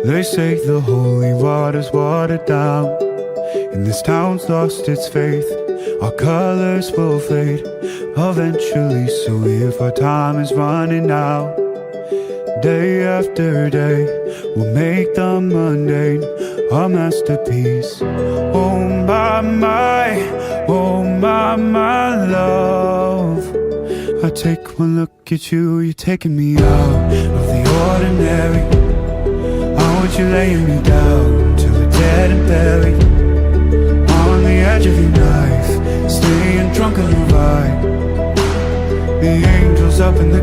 They say the holy water's watered down, and this town's lost its faith. Our colors will fade eventually, so if our time is running out, day after day, we'll make the mundane a masterpiece. Oh my, oh my love. I take one look at you, you're taking me out of the ordinary. I want you laying me down till we're dead and buried, on the edge of your knife, staying drunk on the ride. The angels up in the